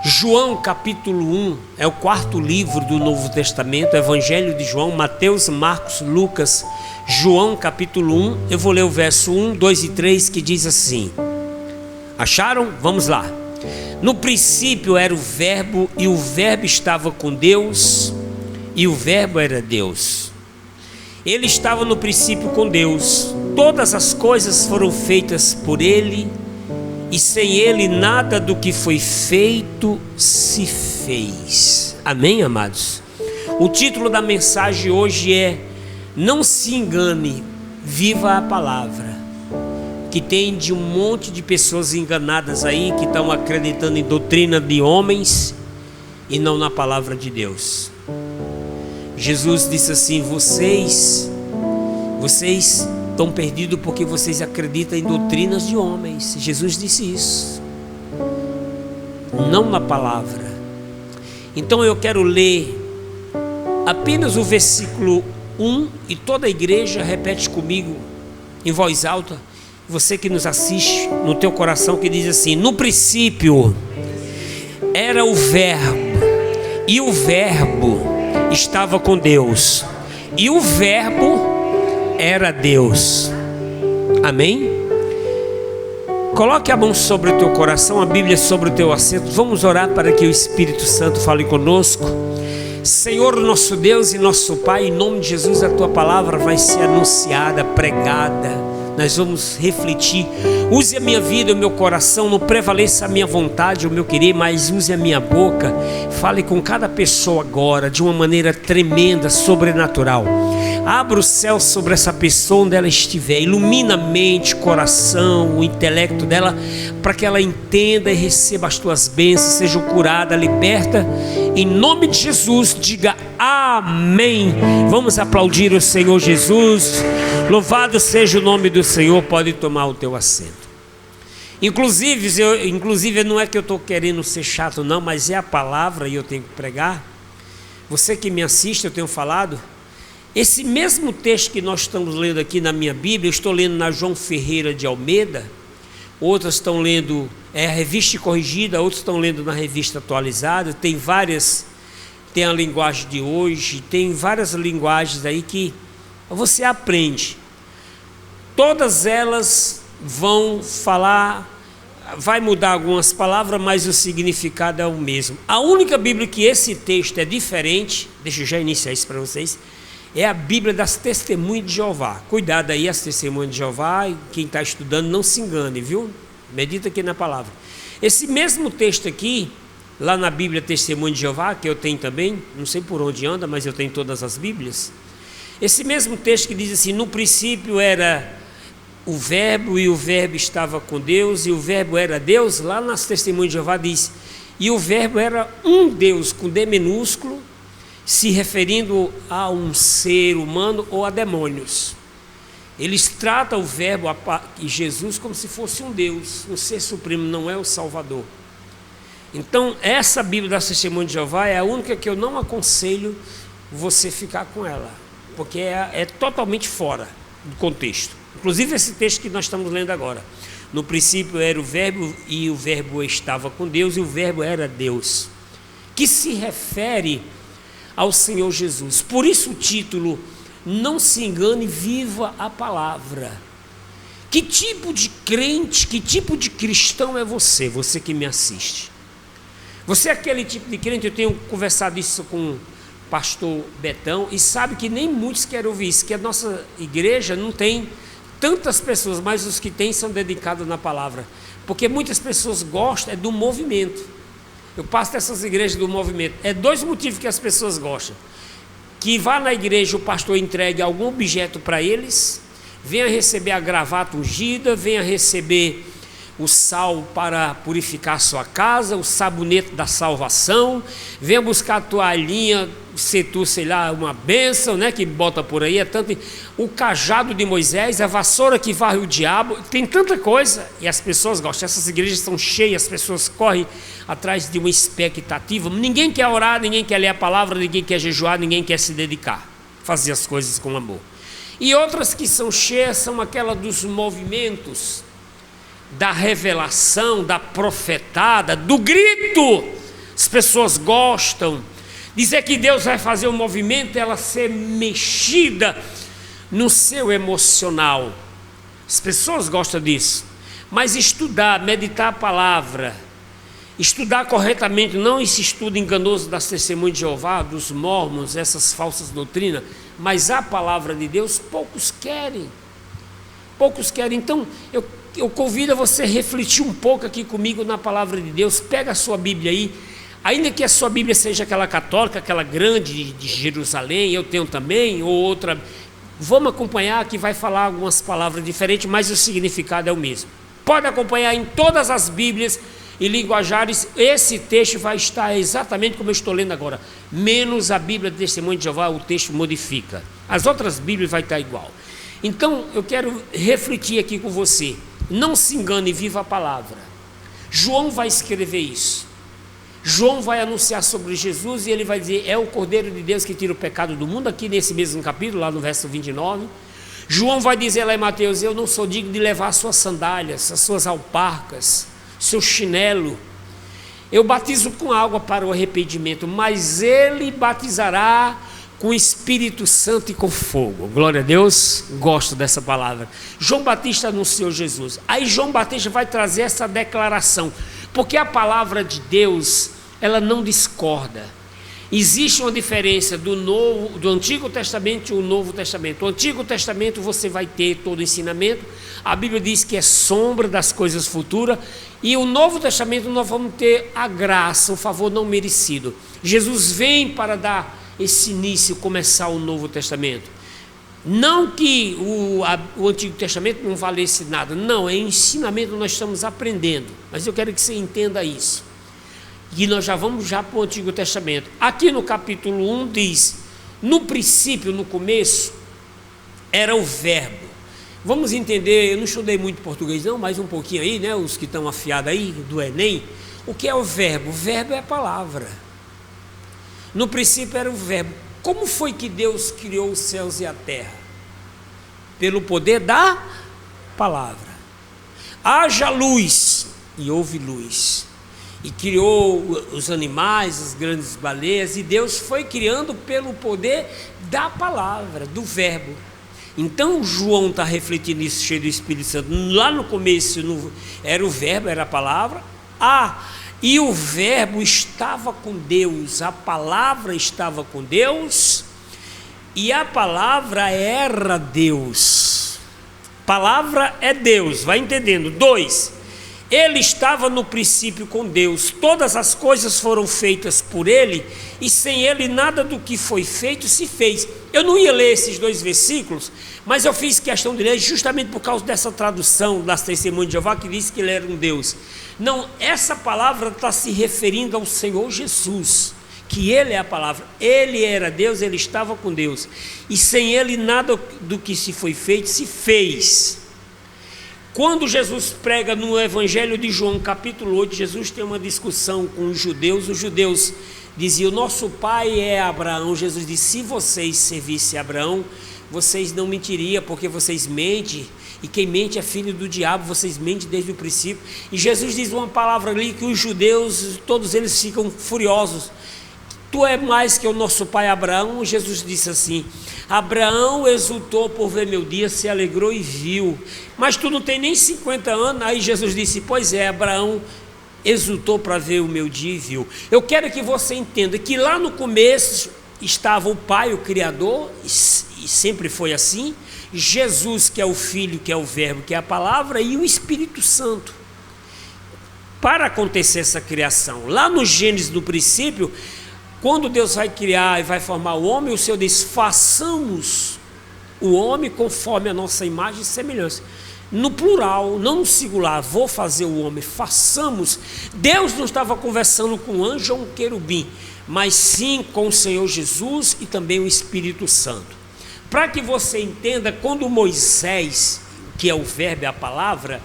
João capítulo 1 é o quarto livro do Novo Testamento, Evangelho de João, Mateus, Marcos, Lucas. João capítulo 1, eu vou ler o verso 1, 2 e 3 que diz assim. Acharam? Vamos lá. No princípio era o verbo, e o verbo estava com Deus, e o verbo era Deus. Ele estava no princípio com Deus. Todas as coisas foram feitas por ele, e sem ele nada do que foi feito se fez. Amém, amados? O título da mensagem hoje é: não se engane, viva a palavra. Que tem de um monte de pessoas enganadas aí, que estão acreditando em doutrina de homens e não na palavra de Deus. Jesus disse assim: vocês estão perdidos porque vocês acreditam em doutrinas de homens. Jesus disse isso, não na palavra. Então eu quero ler apenas o versículo 1 e toda a igreja repete comigo em voz alta. Você que nos assiste, no teu coração, que diz assim: no princípio era o verbo, e o verbo estava com Deus, e o verbo era Deus. Amém? Coloque a mão sobre o teu coração, a Bíblia sobre o teu assento. Vamos orar para que o Espírito Santo fale conosco. Senhor, nosso Deus e nosso Pai, em nome de Jesus, a tua palavra vai ser anunciada, pregada. Nós vamos refletir. Use a minha vida, o meu coração, não prevaleça a minha vontade, o meu querer, mas use a minha boca. Fale com cada pessoa agora de uma maneira tremenda, sobrenatural. Abra o céu sobre essa pessoa onde ela estiver. Ilumina a mente, o coração, o intelecto dela, para que ela entenda e receba as tuas bênçãos, seja curada, liberta. Em nome de Jesus, diga amém. Vamos aplaudir o Senhor Jesus. Louvado seja o nome do Senhor. Pode tomar o teu assento. Inclusive não é que eu estou querendo ser chato não, mas é a palavra e eu tenho que pregar. Você que me assiste, eu tenho falado. Esse mesmo texto que nós estamos lendo aqui na minha Bíblia, eu estou lendo na João Ferreira de Almeida. Outras estão lendo a revista corrigida, outros estão lendo na revista atualizada. Tem várias, tem a linguagem de hoje, tem várias linguagens aí que você aprende. Todas elas vão falar, vai mudar algumas palavras, mas o significado é o mesmo. A única Bíblia que esse texto é diferente, deixa eu já iniciar isso para vocês, é a Bíblia das Testemunhas de Jeová. Cuidado aí, as Testemunhas de Jeová, e quem está estudando não se engane, viu? Medita aqui na palavra. Esse mesmo texto aqui, lá na Bíblia Testemunha de Jeová, que eu tenho também, não sei por onde anda, mas eu tenho todas as Bíblias. Esse mesmo texto que diz assim: no princípio era o verbo, e o verbo estava com Deus, e o verbo era Deus. Lá nas Testemunhas de Jeová diz: e o verbo era um Deus, com D minúsculo, se referindo a um ser humano ou a demônios. Eles tratam o verbo e Jesus como se fosse um Deus, um ser supremo, não é o Salvador. Então essa Bíblia da Testemunha de Jeová é a única que eu não aconselho você ficar com ela, porque é totalmente fora do contexto. Inclusive esse texto que nós estamos lendo agora: no princípio era o verbo, e o verbo estava com Deus, e o verbo era Deus, que se refere ao Senhor Jesus. Por isso o título: não se engane, viva a palavra. Que tipo de crente, que tipo de cristão é você? Você que me assiste, você é aquele tipo de crente? Eu tenho conversado isso com o pastor Betão, e sabe que nem muitos querem ouvir isso, que a nossa igreja não tem tantas pessoas, mas os que tem são dedicados na palavra, porque muitas pessoas gostam do movimento. Eu passo dessas igrejas do movimento. É dois motivos que as pessoas gostam: que vá na igreja, o pastor entregue algum objeto para eles, venha receber a gravata ungida, venha receber o sal para purificar a sua casa, o sabonete da salvação, venha buscar a toalhinha, se tu, sei lá, uma bênção, né, que bota por aí, é tanto, o cajado de Moisés, a vassoura que varre o diabo, tem tanta coisa, e as pessoas gostam. Essas igrejas são cheias, as pessoas correm atrás de uma expectativa. Ninguém quer orar, ninguém quer ler a palavra, ninguém quer jejuar, ninguém quer se dedicar, fazer as coisas com amor. E outras que são cheias são aquelas dos movimentos, da revelação, da profetada, do grito. As pessoas gostam. Dizer que Deus vai fazer um movimento, ela ser mexida no seu emocional. As pessoas gostam disso. Mas estudar, meditar a palavra, estudar corretamente, não esse estudo enganoso das testemunhas de Jeová, dos mormons, essas falsas doutrinas, mas a palavra de Deus, poucos querem. Poucos querem. Então, eu convido a você a refletir um pouco aqui comigo na palavra de Deus. Pega a sua Bíblia aí, ainda que a sua Bíblia seja aquela católica, aquela grande de Jerusalém, eu tenho também, ou outra, vamos acompanhar que vai falar algumas palavras diferentes, mas o significado é o mesmo. Pode acompanhar em todas as Bíblias e linguajares, esse texto vai estar exatamente como eu estou lendo agora, menos a Bíblia de Testemunho de Jeová, o texto modifica. As outras Bíblias vai estar igual. Então, eu quero refletir aqui com você. Não se engane, viva a palavra. João vai escrever isso. João vai anunciar sobre Jesus e ele vai dizer, é o Cordeiro de Deus que tira o pecado do mundo, aqui nesse mesmo capítulo, lá no verso 29. João vai dizer lá em Mateus, eu não sou digno de levar as suas sandálias, as suas alparcas, seu chinelo. Eu batizo com água para o arrependimento, mas ele batizará com o Espírito Santo e com fogo. Glória a Deus, gosto dessa palavra. João Batista anunciou Jesus. Aí João Batista vai trazer essa declaração, porque a palavra de Deus, ela não discorda. Existe uma diferença do Antigo Testamento e o Novo Testamento. O Antigo Testamento você vai ter todo o ensinamento, a Bíblia diz que é sombra das coisas futuras, e o Novo Testamento nós vamos ter a graça, o favor não merecido. Jesus vem para dar esse início, começar o Novo Testamento. Não que o Antigo Testamento não valesse nada, não, é ensinamento que nós estamos aprendendo, mas eu quero que você entenda isso. E nós já vamos para o Antigo Testamento. Aqui no capítulo 1 diz, no princípio, no começo, era o verbo. Vamos entender, eu não estudei muito português não, mas um pouquinho aí, né, os que estão afiados aí, do Enem. O que é o verbo? O verbo é a palavra. No princípio era o verbo. Como foi que Deus criou os céus e a terra? Pelo poder da palavra. Haja luz, e houve luz. E criou os animais, as grandes baleias, e Deus foi criando pelo poder da palavra, do verbo. Então João está refletindo isso, cheio do Espírito Santo. Lá no começo era o verbo, era a palavra. E o verbo estava com Deus, a palavra estava com Deus, e a palavra era Deus. Palavra é Deus, vai entendendo. 2, ele estava no princípio com Deus, todas as coisas foram feitas por ele, e sem ele nada do que foi feito se fez. Eu não ia ler esses 2 versículos, mas eu fiz questão de ler justamente por causa dessa tradução das Testemunhas de Jeová, que diz que ele era um Deus. Não, essa palavra está se referindo ao Senhor Jesus, que ele é a palavra. Ele era Deus, ele estava com Deus, e sem ele nada do que se foi feito se fez. Quando Jesus prega no Evangelho de João, capítulo 8, Jesus tem uma discussão com os judeus diziam, o nosso pai é Abraão. Jesus disse, se vocês servissem Abraão, vocês não mentiriam, porque vocês mentem, e quem mente é filho do diabo, vocês mentem desde o princípio. E Jesus diz uma palavra ali que os judeus, todos eles ficam furiosos. Tu é mais que o nosso pai Abraão. Jesus disse assim, Abraão exultou por ver meu dia, se alegrou e viu, mas tu não tem nem 50 anos. Aí Jesus disse, pois é, Abraão exultou para ver o meu dia e viu. Eu quero que você entenda que lá no começo estava o Pai, o Criador, e sempre foi assim, Jesus, que é o Filho, que é o Verbo, que é a Palavra, e o Espírito Santo. Para acontecer essa criação, lá no Gênesis, no princípio, quando Deus vai criar e vai formar o homem, o Senhor diz, façamos o homem conforme a nossa imagem e semelhança. No plural, não no singular, vou fazer o homem, façamos. Deus não estava conversando com um anjo ou um querubim, mas sim com o Senhor Jesus e também o Espírito Santo. Para que você entenda, quando Moisés, que é o verbo, é a palavra,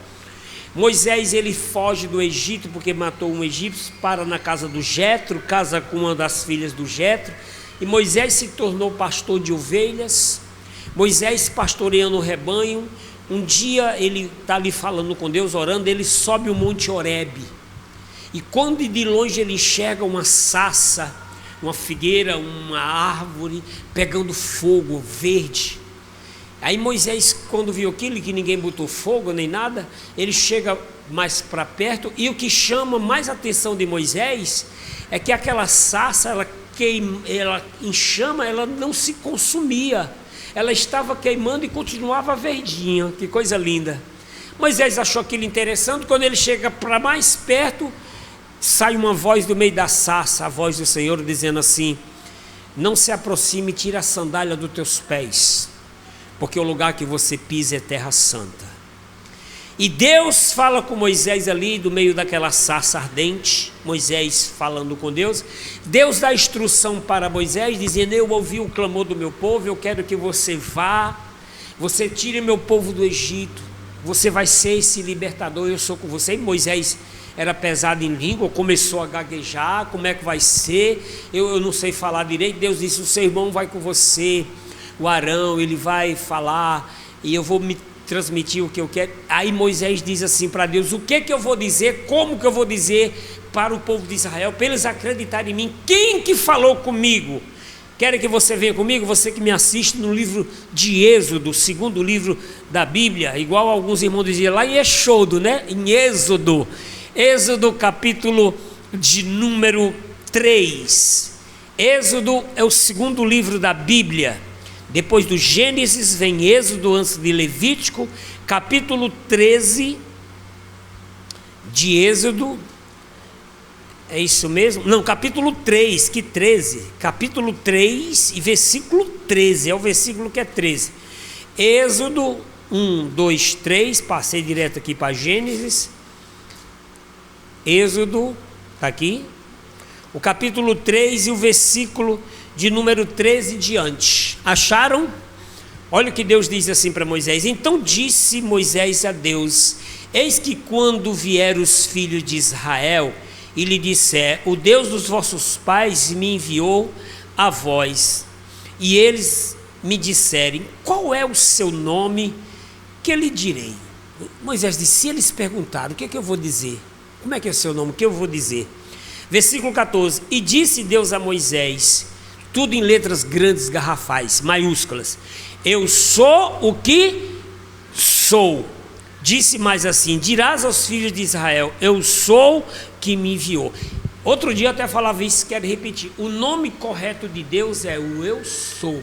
Moisés ele foge do Egito porque matou um egípcio, para na casa do Jetro, casa com uma das filhas do Jetro, e Moisés se tornou pastor de ovelhas. Moisés pastoreando o rebanho, Um dia ele está ali falando com Deus, orando, ele sobe o monte Horebe. E quando de longe ele enxerga uma sarça, uma figueira, uma árvore pegando fogo verde. Aí Moisés, quando viu aquilo, que ninguém botou fogo nem nada, ele chega mais para perto, e o que chama mais a atenção de Moisés é que aquela sarça, ela em chama, ela não se consumia, ela estava queimando e continuava verdinha. Que coisa linda. Moisés achou aquilo interessante. Quando ele chega para mais perto, sai uma voz do meio da sarça, a voz do Senhor dizendo assim: não se aproxime, tira a sandália dos teus pés, porque o lugar que você pisa é terra santa. E Deus fala com Moisés ali, do meio daquela sarça ardente. Moisés falando com Deus. Deus dá instrução para Moisés, dizendo: eu ouvi o clamor do meu povo, eu quero que você vá, você tire meu povo do Egito, você vai ser esse libertador, eu sou com você. E Moisés era pesado em língua, começou a gaguejar: como é que vai ser? Eu não sei falar direito. Deus disse: o seu irmão vai com você, o Arão, ele vai falar, e eu vou me transmitir o que eu quero. Aí Moisés diz assim para Deus: o que eu vou dizer, como que eu vou dizer para o povo de Israel, para eles acreditarem em mim? Quem que falou comigo? Quero que você venha comigo, você que me assiste, no livro de Êxodo, segundo livro da Bíblia, igual alguns irmãos diziam lá em Exodo, né? Em Êxodo, capítulo de número 3. Êxodo é o segundo livro da Bíblia. Depois do Gênesis vem Êxodo, antes de Levítico, capítulo 13 de Êxodo. É isso mesmo? Não, capítulo 3, que 13? Capítulo 3 e versículo 13, é o versículo que é 13. Êxodo 1, 2, 3, passei direto aqui para Gênesis. Êxodo, está aqui. O capítulo 3 e o versículo de número 13 diante. Acharam? Olha o que Deus diz assim para Moisés: então disse Moisés a Deus: eis que quando vier os filhos de Israel e lhe disser: o Deus dos vossos pais me enviou a vós, e eles me disserem: qual é o seu nome? Que lhe direi? Moisés disse: se eles perguntaram, o que eu vou dizer? Como é que é o seu nome? O que eu vou dizer? Versículo 14: e disse Deus a Moisés, tudo em letras grandes, garrafais, maiúsculas: eu sou o que sou. Disse mais assim: dirás aos filhos de Israel: eu sou que me enviou. Outro dia eu até falava isso, quero repetir: o nome correto de Deus é o eu sou.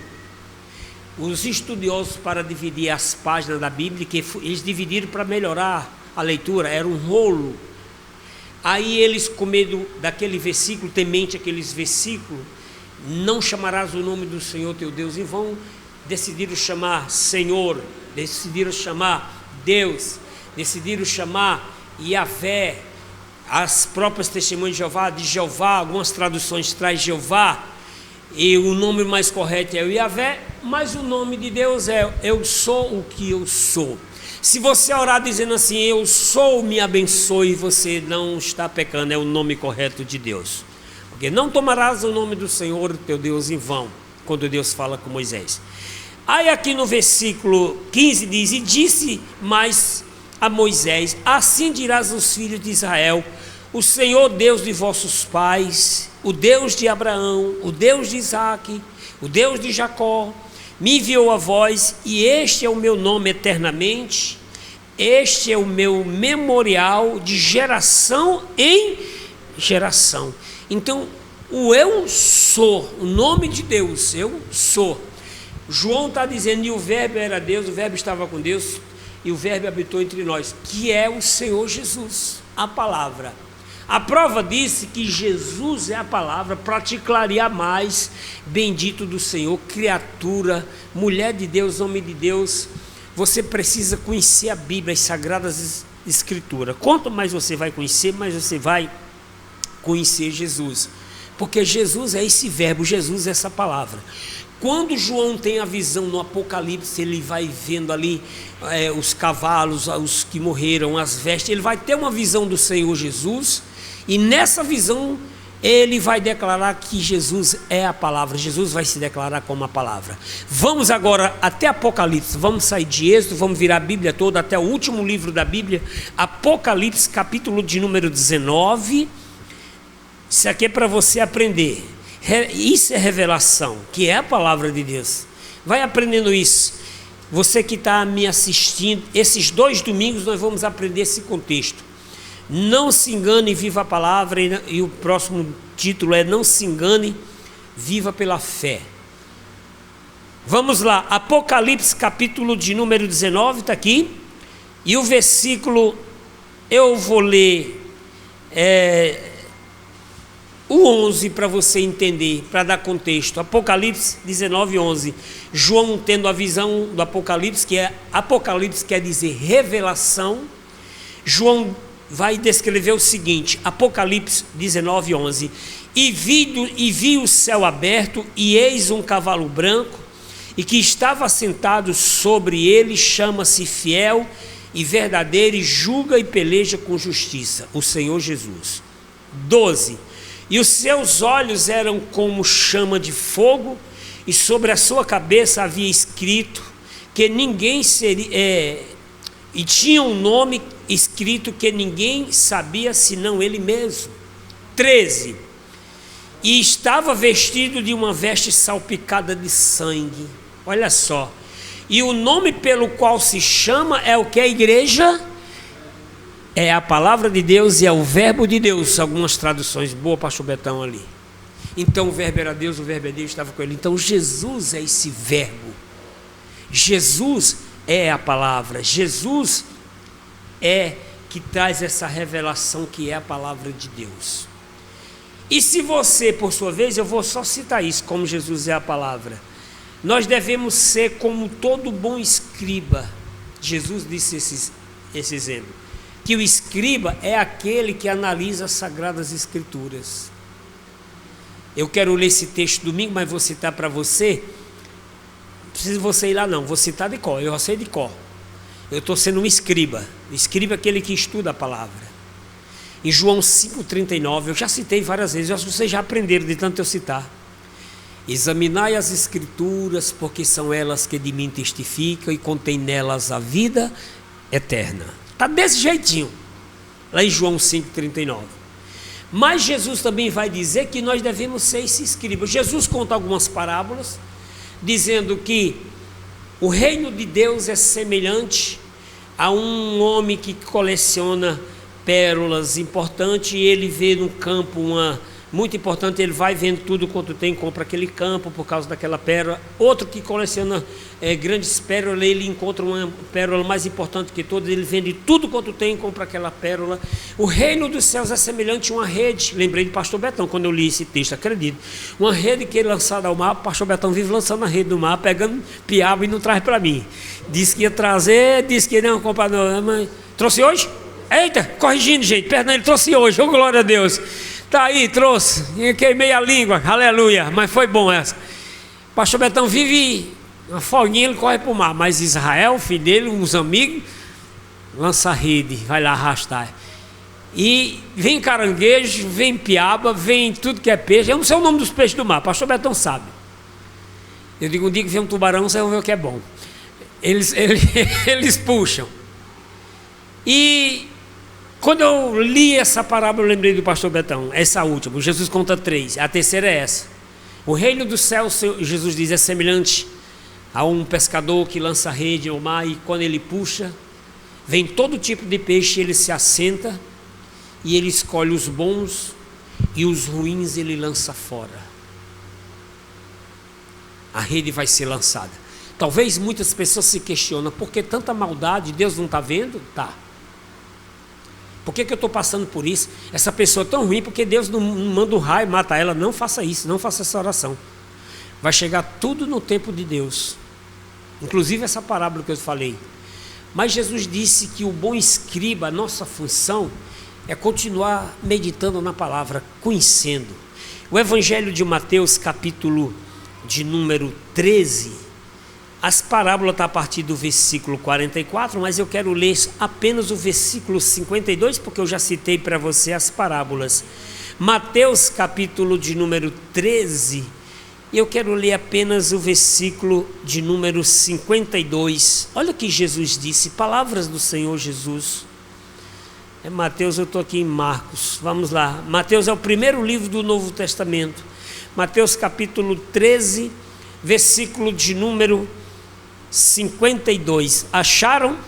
Os estudiosos, para dividir as páginas da Bíblia, que eles dividiram para melhorar a leitura, era um rolo. Aí eles, com medo daquele versículo, temente aqueles versículos: não chamarás o nome do Senhor teu Deus em vão, decidiram chamar Senhor, decidiram chamar Deus, decidiram chamar Yahvé. As próprias testemunhas de Jeová, algumas traduções traz Jeová, e o nome mais correto é o Yahvé, mas o nome de Deus é eu sou o que eu sou. Se você orar dizendo assim: eu sou, me abençoe, você não está pecando, é o nome correto de Deus. Porque não tomarás o nome do Senhor teu Deus em vão, quando Deus fala com Moisés. Aí aqui no versículo 15 diz: e disse mais a Moisés: assim dirás aos filhos de Israel: o Senhor Deus de vossos pais, o Deus de Abraão, o Deus de Isaque, o Deus de Jacó, me enviou a vós, e este é o meu nome eternamente, este é o meu memorial de geração em geração. Então, o eu sou, o nome de Deus, eu sou. João está dizendo: e o verbo era Deus, o verbo estava com Deus, e o verbo habitou entre nós, que é o Senhor Jesus, a palavra. A prova disse que Jesus é a palavra, para te clarear mais: bendito do Senhor, criatura, mulher de Deus, homem de Deus. Você precisa conhecer a Bíblia, as Sagradas Escrituras. Quanto mais você vai conhecer, mais você vai conhecer Jesus, porque Jesus é esse verbo, Jesus é essa palavra. Quando João tem a visão no Apocalipse, ele vai vendo ali os cavalos, os que morreram, as vestes, ele vai ter uma visão do Senhor Jesus, e nessa visão ele vai declarar que Jesus é a palavra, Jesus vai se declarar como a palavra. Vamos agora até Apocalipse, vamos sair de Êxodo, vamos virar a Bíblia toda até o último livro da Bíblia, Apocalipse, capítulo de número 19. Isso aqui é para você aprender, isso é revelação, que é a palavra de Deus. Vai aprendendo isso. Você que está me assistindo, esses 2 domingos nós vamos aprender esse contexto. Não se engane, viva a palavra, e o próximo título é Não se engane, viva pela fé. Vamos lá, Apocalipse capítulo de número 19, está aqui, e o versículo, eu vou ler o 11 para você entender, para dar contexto. Apocalipse 19, 11. João tendo a visão do Apocalipse, Apocalipse quer dizer revelação. João vai descrever o seguinte, Apocalipse 19, 11. E vi o céu aberto, e eis um cavalo branco, e que estava sentado sobre ele, chama-se Fiel e Verdadeiro, e julga e peleja com justiça, o Senhor Jesus. 12. E os seus olhos eram como chama de fogo, e sobre a sua cabeça havia escrito que ninguém seria... e tinha um nome escrito que ninguém sabia senão ele mesmo. 13. E estava vestido de uma veste salpicada de sangue. Olha só. E o nome pelo qual se chama é o que, a igreja? É a palavra de Deus e é o verbo de Deus. Algumas traduções, boa, pastor Betão ali. Então o verbo era Deus, o verbo é Deus, estava com ele. Então Jesus é esse verbo. Jesus é a palavra. Jesus é que traz essa revelação que é a palavra de Deus. E se você, por sua vez, eu vou só citar isso, como Jesus é a palavra, nós devemos ser como todo bom escriba. Jesus disse esse exemplo, que o escriba é aquele que analisa as Sagradas Escrituras. Eu quero ler esse texto domingo, mas vou citar para você. Não precisa você ir lá não, vou citar de cor, eu já sei de cor. Eu estou sendo um escriba. O escriba é aquele que estuda a palavra. Em João 5,39, eu já citei várias vezes, vocês já aprenderam de tanto eu citar. Examinai as Escrituras, porque são elas que de mim testificam e contém nelas a vida eterna. Está desse jeitinho, lá em João 5,39. Mas Jesus também vai dizer que nós devemos ser esse escriba. Jesus conta algumas parábolas, dizendo que o reino de Deus é semelhante a um homem que coleciona pérolas importantes, e ele vê no campo uma muito importante, ele vai vendo tudo quanto tem, compra aquele campo por causa daquela pérola. Outro que coleciona grandes pérolas, ele encontra uma pérola mais importante que todas, ele vende tudo quanto tem, compra aquela pérola. O reino dos céus é semelhante a uma rede. Lembrei de pastor Betão quando eu li esse texto, acredito. Uma rede que ele lançada ao mar. O pastor Betão vive lançando a rede do mar, pegando piaba e não traz para mim. Disse que ia trazer, disse que não comprar, não, mas trouxe hoje? Eita, corrigindo, gente, perdão, ele trouxe hoje, oh glória a Deus. Tá aí, trouxe, eu queimei a língua, aleluia, mas foi bom essa. Pastor Betão vive uma folguinha, ele corre para o mar, mas Israel, filho dele, uns amigos, lança a rede, vai lá arrastar. E vem caranguejo, vem piaba, vem tudo que é peixe. Eu não sei o nome dos peixes do mar, pastor Betão sabe. Eu digo, um dia que vem um tubarão, vocês vão ver o que é bom. Eles puxam. E quando eu li essa parábola, eu lembrei do pastor Betão, essa última. Jesus conta 3, a terceira é essa. O reino do céu, Jesus diz, é semelhante a um pescador que lança a rede ao mar, e quando ele puxa, vem todo tipo de peixe, ele se assenta e ele escolhe os bons, e os ruins ele lança fora. A rede vai ser lançada. Talvez muitas pessoas se questionam, por que tanta maldade? Deus não está vendo? Tá. Por que eu estou passando por isso? Essa pessoa é tão ruim, porque Deus não manda um raio e mata ela. Não faça isso, não faça essa oração. Vai chegar tudo no tempo de Deus, inclusive essa parábola que eu falei. Mas Jesus disse que o bom escriba, a nossa função é continuar meditando na palavra, conhecendo. O Evangelho de Mateus, capítulo de número 13, as parábolas estão a partir do versículo 44, mas eu quero ler apenas o versículo 52, porque eu já citei para você as parábolas. Mateus capítulo de número 13, e eu quero ler apenas o versículo de número 52. Olha o que Jesus disse, palavras do Senhor Jesus. É Mateus, eu estou aqui em Marcos, vamos lá. Mateus é o primeiro livro do Novo Testamento. Mateus capítulo 13, versículo de número 52. Acharam?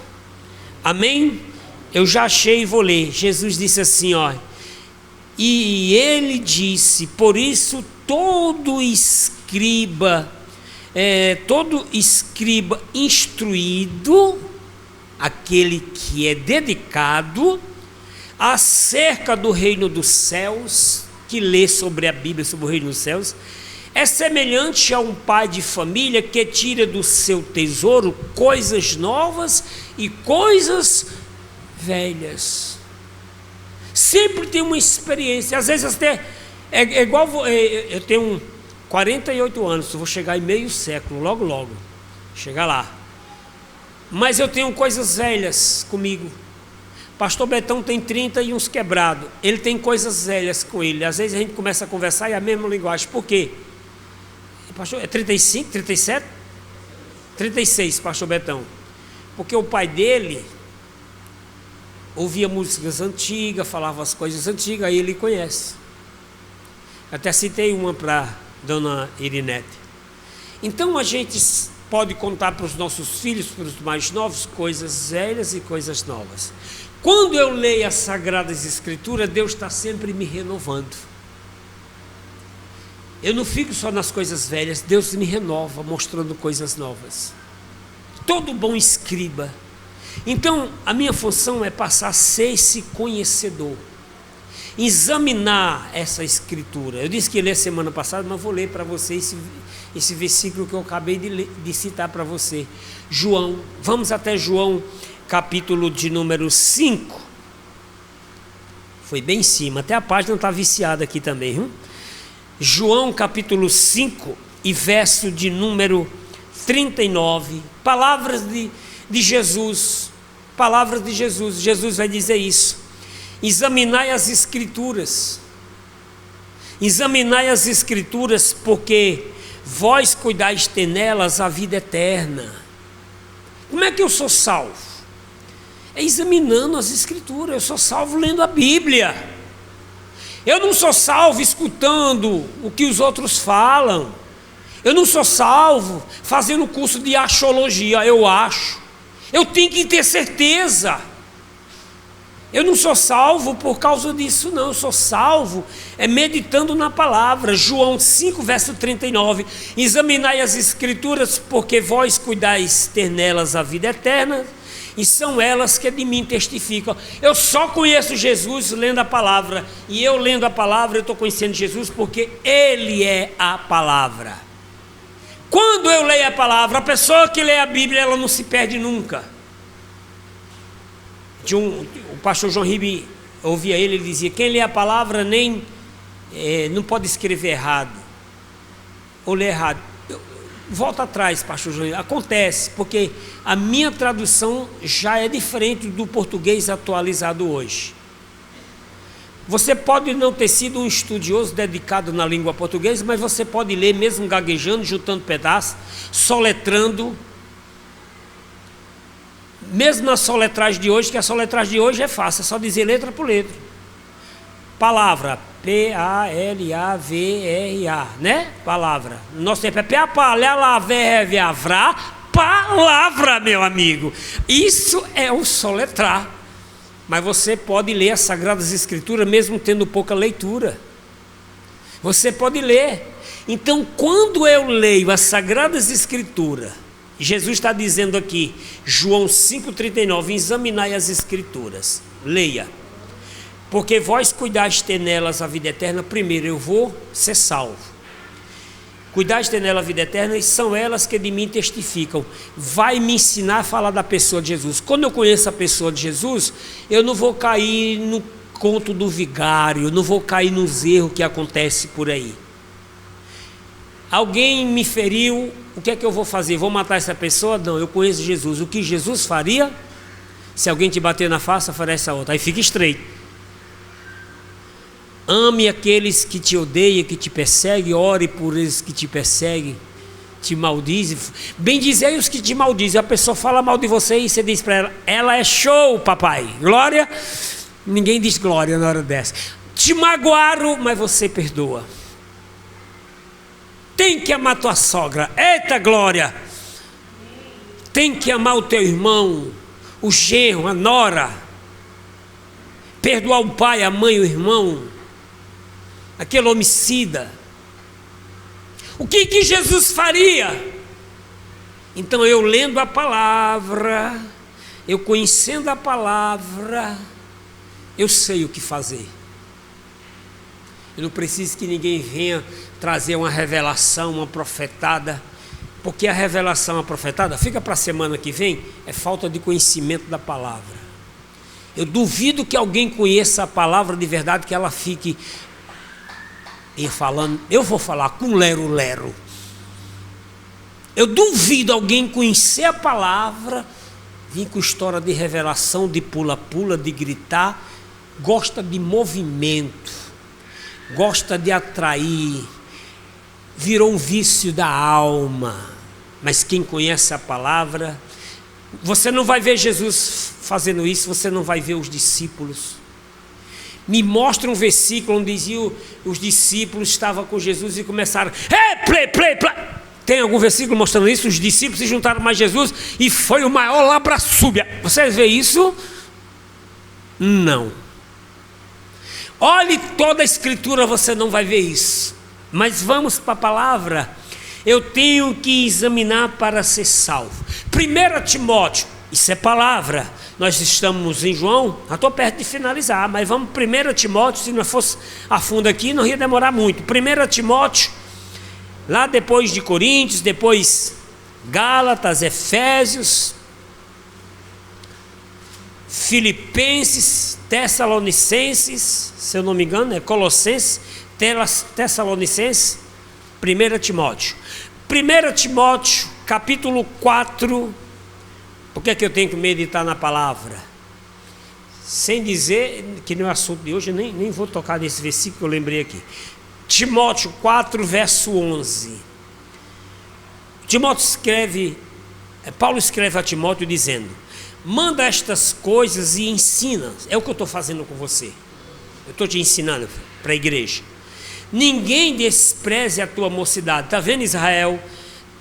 Amém? Eu já achei e vou ler. Jesus disse assim, ó. E ele disse, por isso todo escriba instruído, aquele que é dedicado acerca do reino dos céus, que lê sobre a Bíblia, sobre o reino dos céus, é semelhante a um pai de família que tira do seu tesouro coisas novas e coisas velhas. Sempre tem uma experiência, às vezes até é igual, eu tenho 48 anos, eu vou chegar em meio século, logo, chegar lá. Mas eu tenho coisas velhas comigo. Pastor Betão tem 30 e uns quebrados, ele tem coisas velhas com ele. Às vezes a gente começa a conversar e é a mesma linguagem. Por quê? Pastor, é 35, 37? 36, pastor Betão. Porque o pai dele ouvia músicas antigas, falava as coisas antigas, aí ele conhece. Até citei uma para dona Irinete. Então a gente pode contar para os nossos filhos, para os mais novos, coisas velhas e coisas novas. Quando eu leio as Sagradas Escrituras, Deus está sempre me renovando. Eu não fico só nas coisas velhas, Deus me renova, mostrando coisas novas. Todo bom escriba. Então, a minha função é passar a ser esse conhecedor, examinar essa Escritura. Eu disse que ia ler semana passada, mas vou ler para você esse versículo que eu acabei de citar para você. João, vamos até João, capítulo de número 5. Foi bem em cima, até a página está viciada aqui também, viu? João capítulo 5 e verso de número 39, palavras de Jesus, palavras de Jesus. Jesus vai dizer isso: examinai as Escrituras, porque vós cuidais ter nelas a vida eterna. Como é que eu sou salvo? É examinando as Escrituras. Eu sou salvo lendo a Bíblia. Eu não sou salvo escutando o que os outros falam. Eu não sou salvo fazendo curso de axiologia. Eu acho. Eu tenho que ter certeza. Eu não sou salvo por causa disso, não. Eu sou salvo meditando na palavra. João 5, verso 39. Examinai as Escrituras, porque vós cuidais ter nelas a vida eterna, e são elas que de mim testificam. Eu só conheço Jesus lendo a palavra. E eu lendo a palavra, eu estou conhecendo Jesus porque Ele é a palavra. Quando eu leio a palavra, a pessoa que lê a Bíblia, ela não se perde nunca. O pastor João Ribe, ouvia ele dizia: quem lê a palavra não pode escrever errado ou ler errado. Volta atrás, pastor João. Acontece, porque a minha tradução já é diferente do português atualizado hoje. Você pode não ter sido um estudioso dedicado na língua portuguesa, mas você pode ler mesmo gaguejando, juntando pedaços, soletrando. Mesmo na soletragem de hoje, que a soletragem de hoje é fácil, é só dizer letra por letra. Palavra, P-A-L-A-V-R-A, né? Palavra. No nosso tempo é P-A-P-A-L-A-V-R-A, palavra, meu amigo. Isso é o soletrar. Mas você pode ler as Sagradas Escrituras mesmo tendo pouca leitura. Você pode ler. Então, quando eu leio as Sagradas Escrituras, Jesus está dizendo aqui, João 5,39, examinai as Escrituras, leia, porque vós cuidais ter nelas a vida eterna. Primeiro eu vou ser salvo, cuidais ter nela a vida eterna, e são elas que de mim testificam. Vai me ensinar a falar da pessoa de Jesus. Quando eu conheço a pessoa de Jesus, eu não vou cair no conto do vigário, não vou cair nos erros que acontecem por aí. Alguém me feriu, o que é que eu vou fazer? Vou matar essa pessoa? Não, eu conheço Jesus. O que Jesus faria? Se alguém te bater na face, oferece a outra. Aí fica estreito. ame aqueles que te odeiam, que te perseguem, ore por eles que te perseguem, te maldizem. Bendizei os que te maldizem. A pessoa fala mal de você e você diz para ela: ela é show, papai, glória. Ninguém diz glória na hora dessa. Te magoaram, mas você perdoa. Tem que amar tua sogra, eita glória. Tem que amar o teu irmão, o genro, a nora. Perdoar o pai, a mãe, o irmão, aquele homicida. O que Jesus faria? Então eu lendo a palavra, eu conhecendo a palavra, eu sei o que fazer. Eu não preciso que ninguém venha trazer uma revelação, uma profetada, porque a revelação, a profetada, fica para a semana que vem, é falta de conhecimento da palavra. Eu duvido que alguém conheça a palavra de verdade, que ela fique falando, eu vou falar com lero-lero. Eu duvido alguém conhecer a palavra, vir com história de revelação, de pula-pula, de gritar. Gosta de movimento, gosta de atrair, virou um vício da alma. Mas quem conhece a palavra, você não vai ver Jesus fazendo isso, você não vai ver os discípulos. Me mostra um versículo onde dizia os discípulos estavam com Jesus e começaram, play. Tem algum versículo mostrando isso? Os discípulos se juntaram mais Jesus e foi o maior labraçúbia. Vocês veem isso? Não. Olhe toda a escritura, você não vai ver isso. Mas vamos para a palavra. Eu tenho que examinar para ser salvo. 1 Timóteo, isso é palavra. Nós estamos em João, já estou perto de finalizar, mas vamos 1 Timóteo, se não fosse a fundo aqui, não ia demorar muito. 1 Timóteo, lá depois de Coríntios, depois Gálatas, Efésios, Filipenses, Tessalonicenses, se eu não me engano, é Colossenses, Tessalonicenses, 1 Timóteo. 1 Timóteo, capítulo 4, por que é que eu tenho que meditar na palavra? Sem dizer que no assunto de hoje, eu nem vou tocar nesse versículo que eu lembrei aqui. Timóteo 4, verso 11. Paulo escreve a Timóteo dizendo: manda estas coisas e ensina. É o que eu estou fazendo com você. Eu estou te ensinando para a igreja. Ninguém despreze a tua mocidade. Está vendo, Israel?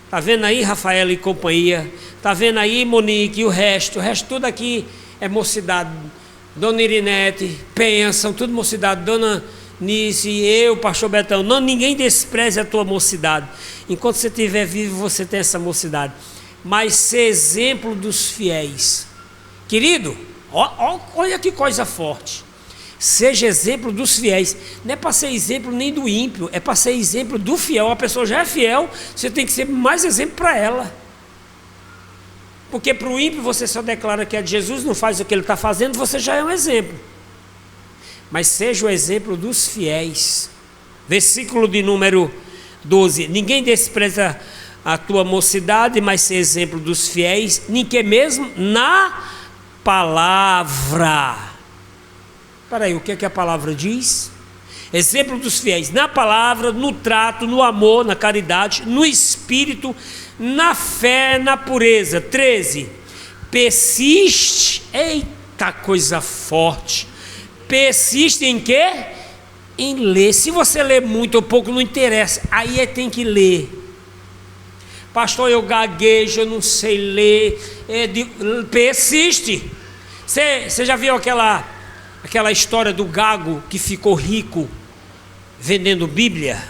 Está vendo aí, Rafael e companhia? Está vendo aí, Monique e o resto tudo aqui é mocidade. Dona Irinete, pensam, tudo mocidade. Dona Nice, eu, pastor Betão. Não, ninguém despreze a tua mocidade. Enquanto você estiver vivo, você tem essa mocidade. Mas ser exemplo dos fiéis. Querido, olha que coisa forte. Seja exemplo dos fiéis. Não é para ser exemplo nem do ímpio, é para ser exemplo do fiel. A pessoa já é fiel, você tem que ser mais exemplo para ela. Porque para o ímpio você só declara que é de Jesus, não faz o que ele está fazendo, você já é um exemplo. Mas seja o exemplo dos fiéis. Versículo de número 12. Ninguém despreza a tua mocidade, mas ser exemplo dos fiéis, nem que mesmo na palavra. Espera aí, o que é que a palavra diz? Exemplo dos fiéis na palavra, no trato, no amor, na caridade, no espírito, na fé, na pureza. 13. Persiste, eita coisa forte. Persiste em quê? Em ler. Se você ler muito ou pouco, não interessa. Aí tem que ler. Pastor, eu gaguejo, eu não sei ler. Persiste. Você já viu aquela história do gago que ficou rico vendendo Bíblia?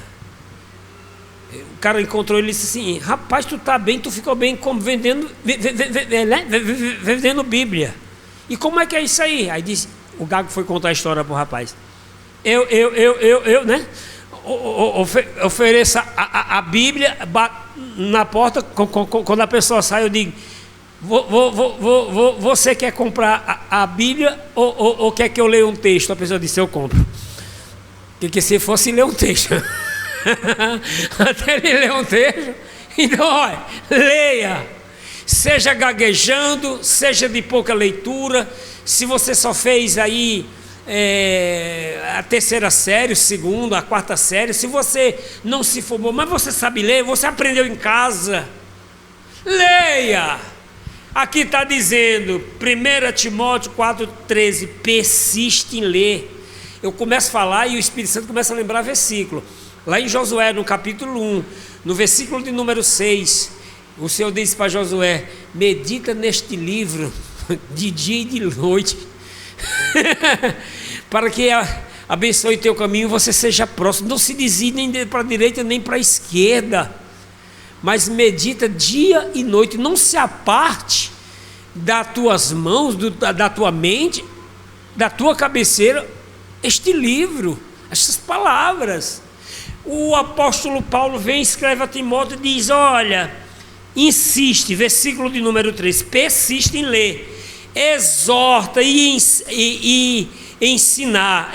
O cara encontrou ele e disse assim: rapaz, tu tá bem, tu ficou bem como vendendo Bíblia. E como é que é isso aí? Aí disse, o gago foi contar a história pro rapaz. Eu, né? Ofereça a Bíblia na porta, quando a pessoa sai, eu digo: você quer comprar a Bíblia ou quer que eu leia um texto? A pessoa disse: eu compro. Porque se fosse ler um texto, até ele ler um texto, então olha, leia, seja gaguejando, seja de pouca leitura. Se você só fez aí a terceira série, o segundo, a quarta série, se você não se formou, mas você sabe ler, você aprendeu em casa, leia. Aqui está dizendo, 1 Timóteo 4,13, persiste em ler. Eu começo a falar e o Espírito Santo começa a lembrar versículo. Lá em Josué, no capítulo 1, no versículo de número 6, o Senhor disse para Josué: medita neste livro de dia e de noite, para que abençoe teu caminho e você seja próximo. Não se desvie nem para a direita nem para a esquerda, mas medita dia e noite. Não se aparte das tuas mãos, da tua mente, da tua cabeceira, este livro, estas palavras. O apóstolo Paulo vem e escreve a Timóteo e diz: olha, insiste, versículo de número 3, persiste em ler, exorta e ensinar,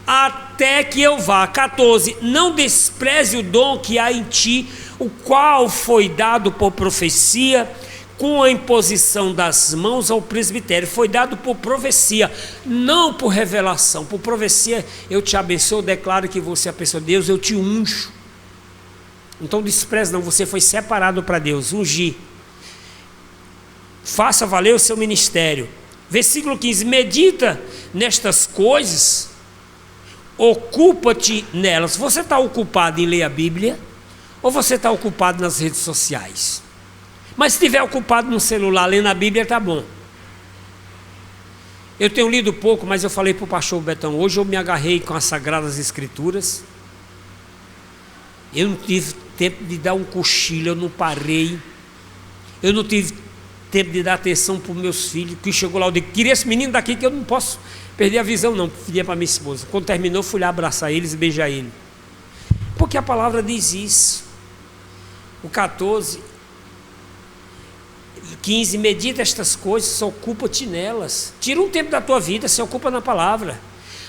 até que eu vá. 14, não despreze o dom que há em ti, o qual foi dado por profecia, com a imposição das mãos ao presbitério. Foi dado por profecia, não por revelação. Por profecia, eu te abençoo, eu declaro que você é a pessoa de Deus, eu te unjo. Então despreze não, você foi separado para Deus, ungir. Faça valer o seu ministério. Versículo 15, medita nestas coisas, ocupa-te nelas. Você está ocupado em ler a Bíblia, ou você está ocupado nas redes sociais? Mas se estiver ocupado no celular lendo a Bíblia, está bom. Eu tenho lido pouco, mas eu falei para o pastor Betão, hoje eu me agarrei com as Sagradas Escrituras. Eu não tive tempo de dar um cochilo, eu não parei. Eu não tive tempo de dar atenção para os meus filhos, que chegou lá, eu digo, queria esse menino daqui que eu não posso perder a visão não, pedia para minha esposa. Quando terminou, fui lá abraçar eles e beijar ele. Porque a palavra diz isso. O 14... 15, medita estas coisas, ocupa-te nelas. Tira um tempo da tua vida, se ocupa na palavra.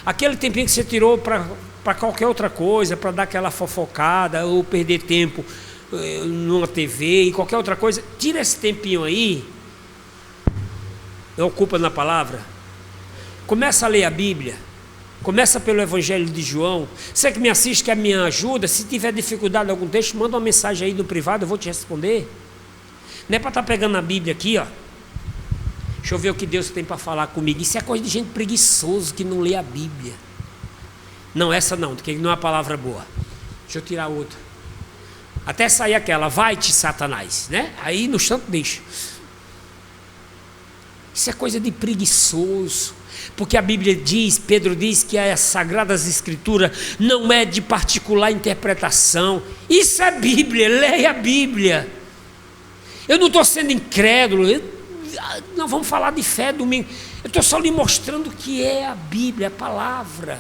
Aquele tempinho que você tirou para qualquer outra coisa, para dar aquela fofocada, ou perder tempo numa TV e qualquer outra coisa, tira esse tempinho aí, ocupa na palavra. Começa a ler a Bíblia, começa pelo Evangelho de João. Você que me assiste, quer me ajuda, se tiver dificuldade em algum texto, manda uma mensagem aí no privado, eu vou te responder. Não é para estar pegando a Bíblia aqui, ó. Deixa eu ver o que Deus tem para falar comigo. Isso é coisa de gente preguiçoso que não lê a Bíblia. Não, essa não, porque não é uma palavra boa. Deixa eu tirar outra. Até sair aquela, vai-te Satanás, né? Aí no instante deixa. Isso é coisa de preguiçoso. Porque a Bíblia diz, Pedro diz que as Sagradas Escrituras não é de particular interpretação. Isso é Bíblia, leia a Bíblia. Eu não estou sendo incrédulo, nós vamos falar de fé domingo. Eu estou só lhe mostrando o que é a Bíblia, a palavra.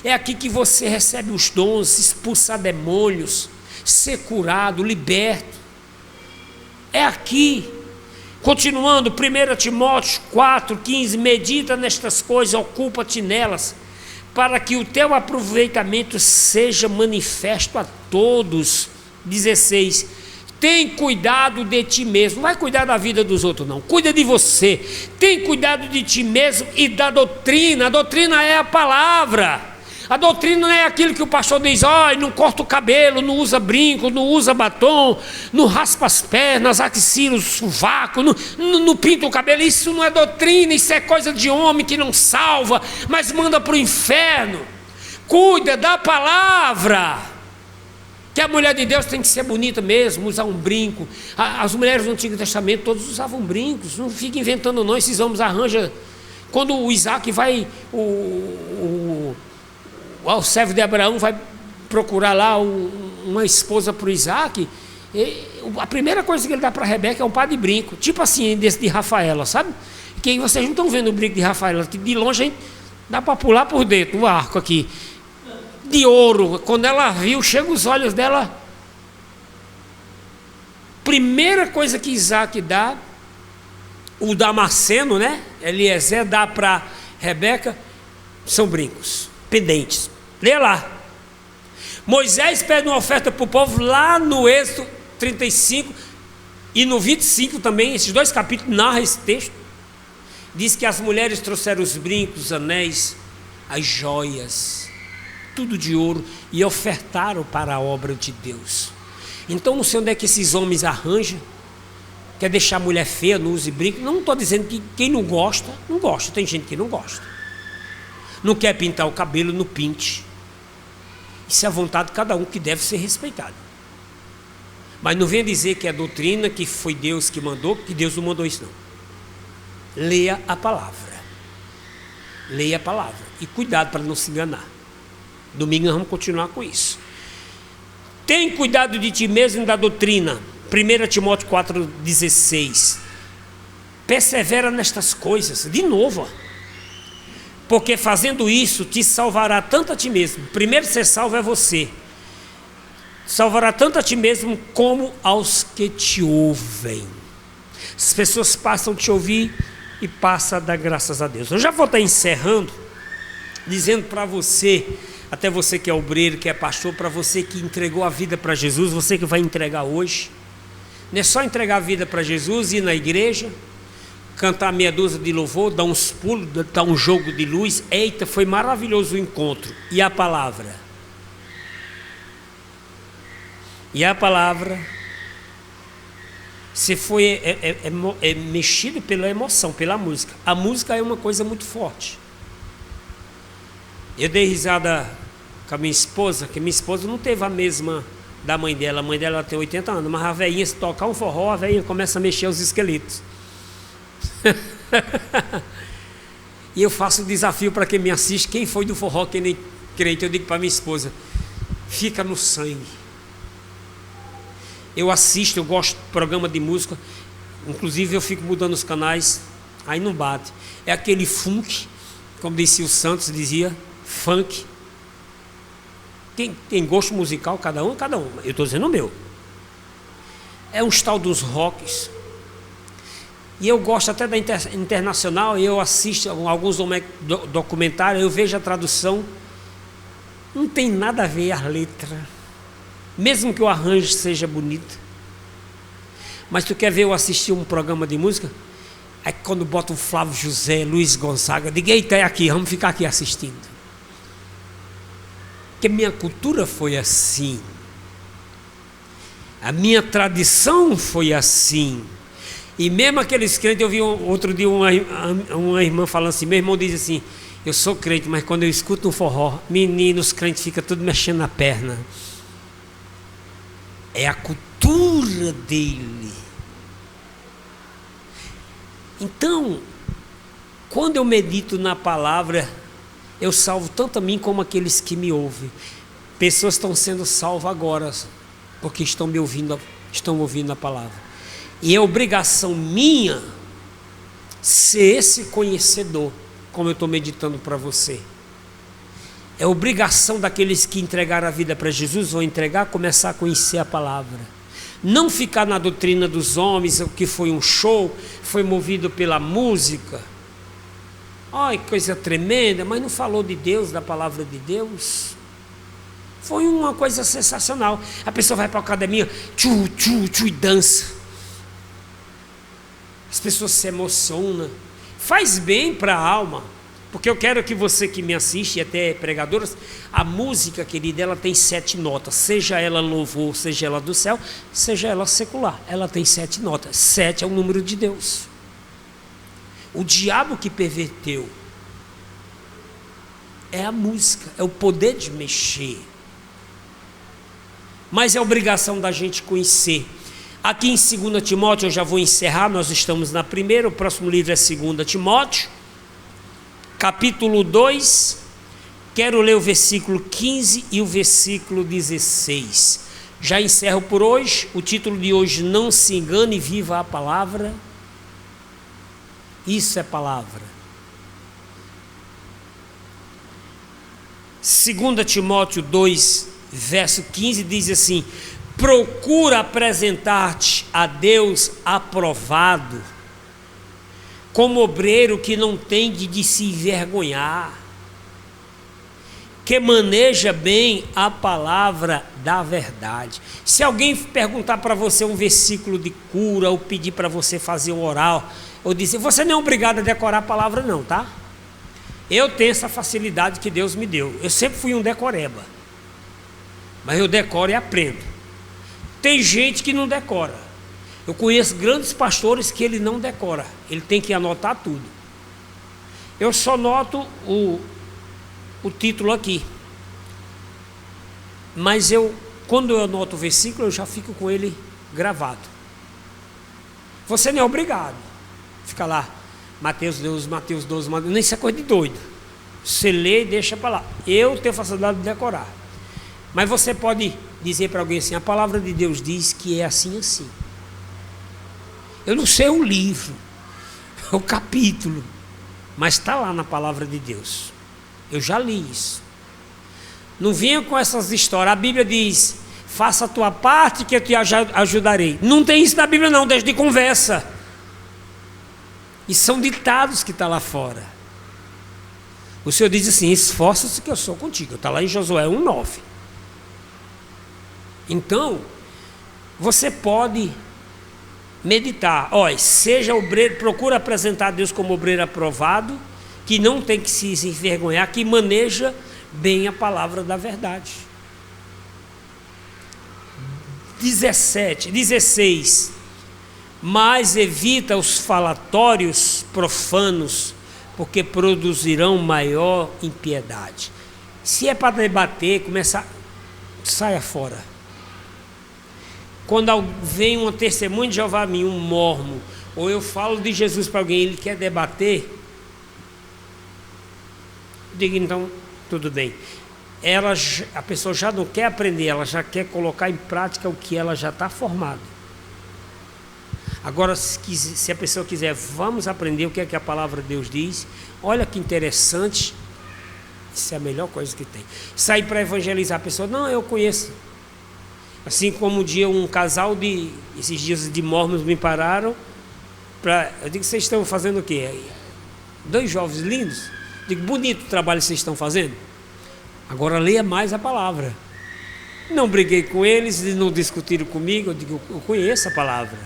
É aqui que você recebe os dons, expulsar demônios, ser curado, liberto. É aqui. Continuando, 1 Timóteo 4,15, medita nestas coisas, ocupa-te nelas, para que o teu aproveitamento seja manifesto a todos. 16, tem cuidado de ti mesmo. Não vai cuidar da vida dos outros não, cuida de você. Tem cuidado de ti mesmo e da doutrina. A doutrina é a palavra. A doutrina não é aquilo que o pastor diz: olha, não corta o cabelo, não usa brinco, não usa batom, não raspa as pernas, axilas, sovaco, não pinta o cabelo. Isso não é doutrina, isso é coisa de homem que não salva, mas manda para o inferno. Cuida da palavra. Que a mulher de Deus tem que ser bonita mesmo, usar um brinco. As mulheres do Antigo Testamento todos usavam brincos. Não fica inventando não, esses homens arranjam. Quando o Isaac vai, o servo de Abraão vai procurar lá uma esposa para o Isaac, a primeira coisa que ele dá para Rebeca é um par de brinco, tipo assim, desse de Rafaela, sabe? Que aí vocês não estão vendo o brinco de Rafaela, que de longe dá para pular por dentro, o arco aqui. De ouro. Quando ela viu, chega os olhos dela. Primeira coisa que Isaac dá, o Damasceno, né? Eliezer dá para Rebeca, são brincos, pendentes. Lê lá. Moisés pede uma oferta para o povo lá no Êxodo 35 e no 25 também. Esses dois capítulos narram esse texto. Diz que as mulheres trouxeram os brincos, os anéis, as joias, tudo de ouro, e ofertaram para a obra de Deus. Então não sei onde é que esses homens arranjam. Quer deixar a mulher feia, não use brinco. Não estou dizendo que quem não gosta, não gosta. Tem gente que não gosta. Não quer pintar o cabelo, não pinte. Isso é a vontade de cada um, que deve ser respeitado. Mas não venha dizer que é doutrina, que foi Deus que mandou, que Deus não mandou isso não. Leia a palavra. Leia a palavra. E cuidado para não se enganar. Domingo nós vamos continuar com isso. Tem cuidado de ti mesmo e da doutrina. 1 Timóteo 4,16. Persevera nestas coisas. De novo, ó. Porque fazendo isso te salvará tanto a ti mesmo. Primeiro ser salvo é você. Salvará tanto a ti mesmo como aos que te ouvem. As pessoas passam a te ouvir e passam a dar graças a Deus. Eu já vou estar encerrando, dizendo para você, até você que é obreiro, que é pastor, para você que entregou a vida para Jesus, você que vai entregar hoje. Não é só entregar a vida para Jesus, ir na igreja, cantar meia dúzia de louvor, dar uns pulos, dar um jogo de luz. Eita, foi maravilhoso o encontro. E a palavra? E a palavra? Você foi mexido pela emoção, pela música. A música é uma coisa muito forte. Eu dei risada com a minha esposa, que minha esposa não teve a mesma da mãe dela. A mãe dela tem 80 anos, mas a velhinha, se tocar um forró, a velhinha começa a mexer os esqueletos. E eu faço um desafio para quem me assiste: quem foi do forró, quem nem crente, eu digo para minha esposa: fica no sangue. Eu assisto, eu gosto de programa de música, inclusive eu fico mudando os canais, aí não bate. É aquele funk, como disse o Santos, dizia, funk. Quem tem gosto musical, cada um, eu estou dizendo o meu. É um tal dos rocks. E eu gosto até da internacional, eu assisto alguns documentários, eu vejo a tradução, não tem nada a ver a letra. Mesmo que o arranjo seja bonito. Mas tu quer ver eu assistir um programa de música? Aí quando bota o Flávio José, Luiz Gonzaga, diga: eita, é aqui, vamos ficar aqui assistindo. Porque minha cultura foi assim. A minha tradição foi assim. E mesmo aqueles crentes, eu vi outro dia uma irmã falando assim, meu irmão diz assim: eu sou crente, mas quando eu escuto um forró, meninos crentes ficam tudo mexendo na perna. É a cultura dele. Então, quando eu medito na palavra, eu salvo tanto a mim como aqueles que me ouvem. Pessoas estão sendo salvas agora, porque estão ouvindo a palavra. E é obrigação minha ser esse conhecedor, como eu estou meditando para você. É obrigação daqueles que entregaram a vida para Jesus, vão entregar, começar a conhecer a palavra. Não ficar na doutrina dos homens, o que foi um show, foi movido pela música. Ai, coisa tremenda, mas não falou de Deus, da palavra de Deus. Foi uma coisa sensacional. A pessoa vai para a academia, e dança. As pessoas se emocionam. Faz bem para a alma. Porque eu quero que você que me assiste, e até pregadoras, a música, querida, ela tem 7 notas. Seja ela louvor, seja ela do céu, seja ela secular. Ela tem 7 notas. 7 é o número de Deus. O diabo que perverteu é a música, é o poder de mexer. Mas é obrigação da gente conhecer. Aqui em 2 Timóteo, eu já vou encerrar, nós estamos na primeira, o próximo livro é 2 Timóteo. Capítulo 2, quero ler o versículo 15 e o versículo 16. Já encerro por hoje. O título de hoje: não se engane, viva a palavra. Isso é palavra. 2 Timóteo 2, verso 15 diz assim: procura apresentar-te a Deus aprovado, como obreiro que não tem de se envergonhar, que maneja bem a palavra da verdade. Se alguém perguntar para você um versículo de cura, ou pedir para você fazer um oral, ou dizer, você não é obrigado a decorar a palavra não, tá? Eu tenho essa facilidade que Deus me deu. Eu sempre fui um decoreba, mas eu decoro e aprendo. Tem gente que não decora. Eu conheço grandes pastores que ele não decora, ele tem que anotar tudo. Eu só noto o título aqui, mas quando eu anoto o versículo, eu já fico com ele gravado. Você não é obrigado a ficar lá, Mateus 12, Mateus 12, Mateus... Isso é coisa de doido. Você lê e deixa para lá. Eu tenho facilidade de decorar, mas você pode dizer para alguém assim, a palavra de Deus diz que é assim, assim. Eu não sei o livro, o capítulo, mas está lá na palavra de Deus. Eu já li isso. Não venha com essas histórias. A Bíblia diz, faça a tua parte que eu te ajudarei. Não tem isso na Bíblia não, deixa de conversa. E são ditados que está lá fora. O Senhor diz assim, esforça-se que eu sou contigo. Está lá em Josué 1:9. Então, você pode meditar. Olha, seja obreiro, procura apresentar a Deus como obreiro aprovado, que não tem que se envergonhar, que maneja bem a palavra da verdade. 16. Mas evita os falatórios profanos, porque produzirão maior impiedade. Se é para debater, saia fora. Quando vem um testemunho de Jeová a mim, um mormon, ou eu falo de Jesus para alguém, ele quer debater, digo então, tudo bem. A pessoa já não quer aprender, ela já quer colocar em prática o que ela já está formada. Agora, se a pessoa quiser, vamos aprender o que é que a palavra de Deus diz. Olha que interessante. Isso é a melhor coisa que tem. Sair para evangelizar a pessoa, não, eu conheço. Assim como um dia um casal esses dias de mormons me pararam eu digo, vocês estão fazendo o quê? 2 jovens lindos. Digo, bonito o trabalho que vocês estão fazendo. Agora leia mais a palavra. Não briguei com eles, eles não discutiram comigo. Eu digo, eu conheço a palavra.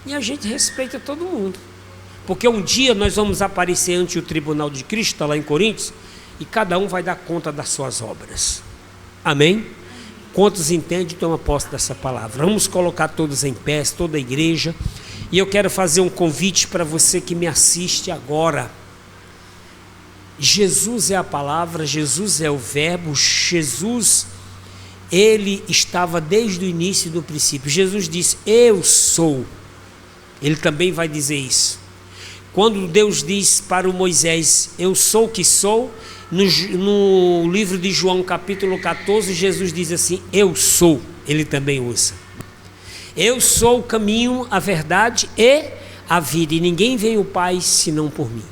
E a gente respeita todo mundo. Porque um dia nós vamos aparecer ante o tribunal de Cristo, está lá em Coríntios, e cada um vai dar conta das suas obras. Amém? Quantos entendem, toma posse dessa palavra. Vamos colocar todos em pé, toda a igreja. E eu quero fazer um convite para você que me assiste agora. Jesus é a palavra, Jesus é o verbo, Jesus, ele estava desde o início do princípio. Jesus disse, eu sou. Ele também vai dizer isso. Quando Deus diz para o Moisés, eu sou o que sou, no livro de João capítulo 14, Jesus diz assim, eu sou. Ele também usa. Eu sou o caminho, a verdade e a vida, e ninguém vem ao Pai senão por mim.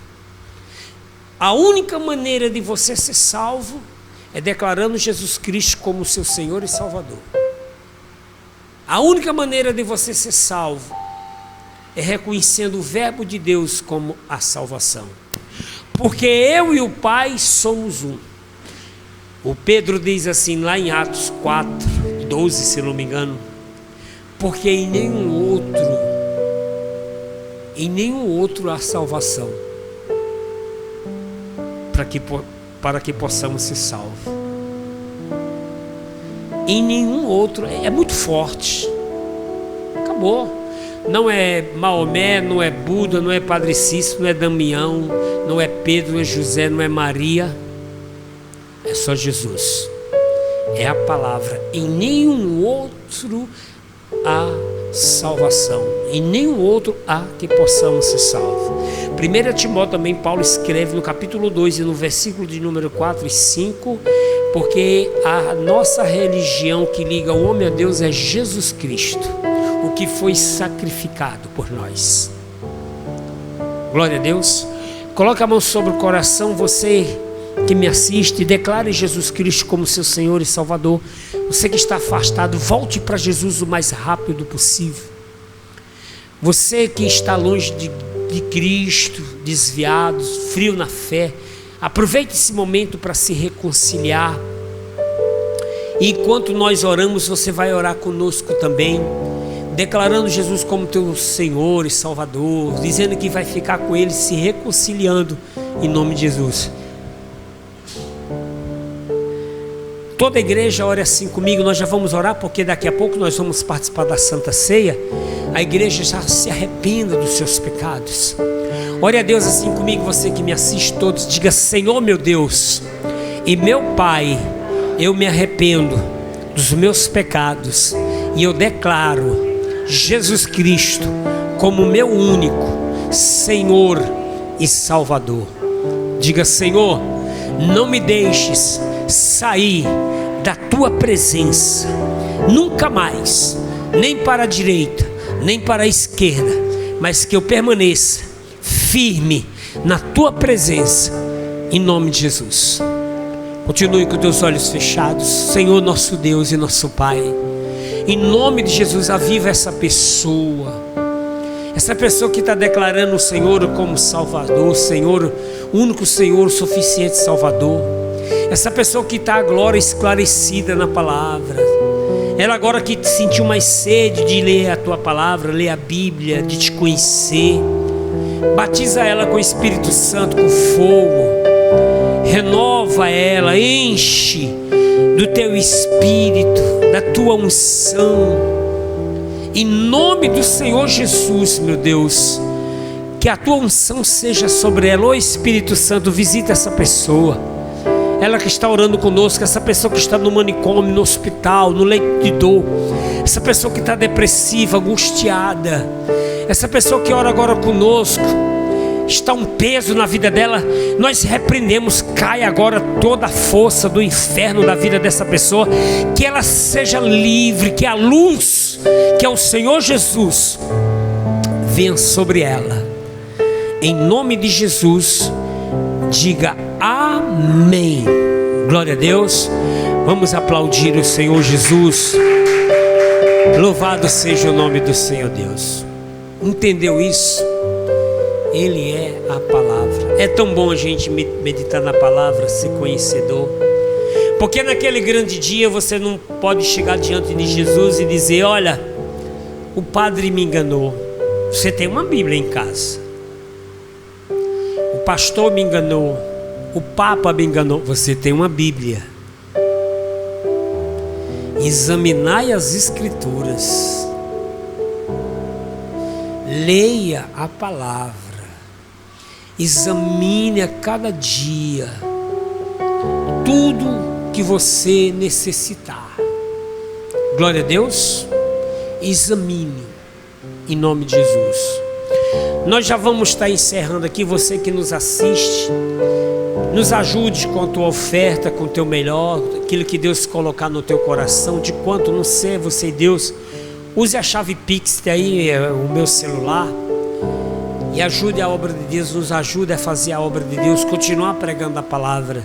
A única maneira de você ser salvo é declarando Jesus Cristo como seu Senhor e Salvador. A única maneira de você ser salvo é reconhecendo o verbo de Deus como a salvação. Porque eu e o Pai somos um. O Pedro diz assim lá em Atos 4:12, se não me engano, porque em nenhum outro há salvação, para que possamos ser salvos. Em nenhum outro, é muito forte. Acabou. Não é Maomé, não é Buda, não é Padre Cícero, não é Damião, não é Pedro, não é José, não é Maria. É só Jesus. É a palavra. Em nenhum outro há salvação. Em nenhum outro há que possamos ser salvos. 1 Timóteo também, Paulo escreve no capítulo 2 e no versículo de número 4 e 5, porque a nossa religião que liga o homem a Deus é Jesus Cristo, o que foi sacrificado por nós. Glória a Deus. Coloque a mão sobre o coração, você que me assiste, declare Jesus Cristo como seu Senhor e Salvador. Você que está afastado, volte para Jesus o mais rápido possível. Você que está longe de Cristo, desviado, frio na fé, aproveite esse momento para se reconciliar. E enquanto nós oramos, você vai orar conosco também. declarando Jesus como teu Senhor e Salvador, dizendo que vai ficar com Ele, se reconciliando em nome de Jesus. Toda a igreja ore assim comigo. Nós já vamos orar, porque daqui a pouco nós vamos participar da Santa Ceia. A igreja já se arrependa dos seus pecados. Ore a Deus assim comigo, você que me assiste todos. Diga: Senhor meu Deus e meu Pai, eu me arrependo dos meus pecados e eu declaro Jesus Cristo como meu único Senhor e Salvador. Diga: Senhor, não me deixes sair da tua presença nunca mais, nem para a direita, nem para a esquerda, mas que eu permaneça firme na tua presença, em nome de Jesus. Continue com teus olhos fechados. Senhor nosso Deus e nosso Pai, em nome de Jesus, aviva essa pessoa que está declarando o Senhor como Salvador, Senhor, único Senhor, suficiente Salvador. Essa pessoa que está agora esclarecida na palavra, ela agora que sentiu mais sede de ler a tua palavra, ler a Bíblia, de te conhecer, batiza ela com o Espírito Santo, com fogo, renova ela, enche do teu Espírito, da tua unção, em nome do Senhor Jesus, meu Deus, que a tua unção seja sobre ela. Ô Espírito Santo, visita essa pessoa, ela que está orando conosco, essa pessoa que está no manicômio, no hospital, no leito de dor, essa pessoa que está depressiva, angustiada, essa pessoa que ora agora conosco, está um peso na vida dela, nós repreendemos, cai agora toda a força do inferno da vida dessa pessoa, que ela seja livre, que a luz, que é o Senhor Jesus, venha sobre ela, em nome de Jesus. Diga amém. Glória a Deus. Vamos aplaudir o Senhor Jesus. Louvado seja o nome do Senhor Deus. Entendeu isso? Ele é a palavra. É tão bom a gente meditar na palavra, ser conhecedor, porque naquele grande dia você não pode chegar diante de Jesus e dizer: olha, o padre me enganou. Você tem uma Bíblia em casa. O pastor me enganou, o Papa me enganou. Você tem uma Bíblia. Examinai as Escrituras, leia a palavra, examine a cada dia tudo que você necessitar. Glória a Deus. Examine em nome de Jesus. Nós já vamos estar encerrando aqui. Você que nos assiste, nos ajude com a tua oferta, com o teu melhor, aquilo que Deus colocar no teu coração, de quanto, não sei, você e Deus. Use a chave Pix, tem aí o meu celular, e ajude a obra de Deus, nos ajude a fazer a obra de Deus, continuar pregando a palavra,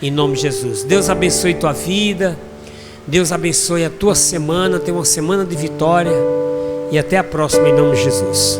em nome de Jesus. Deus abençoe tua vida, Deus abençoe a tua semana, tenha uma semana de vitória, e até a próxima, em nome de Jesus.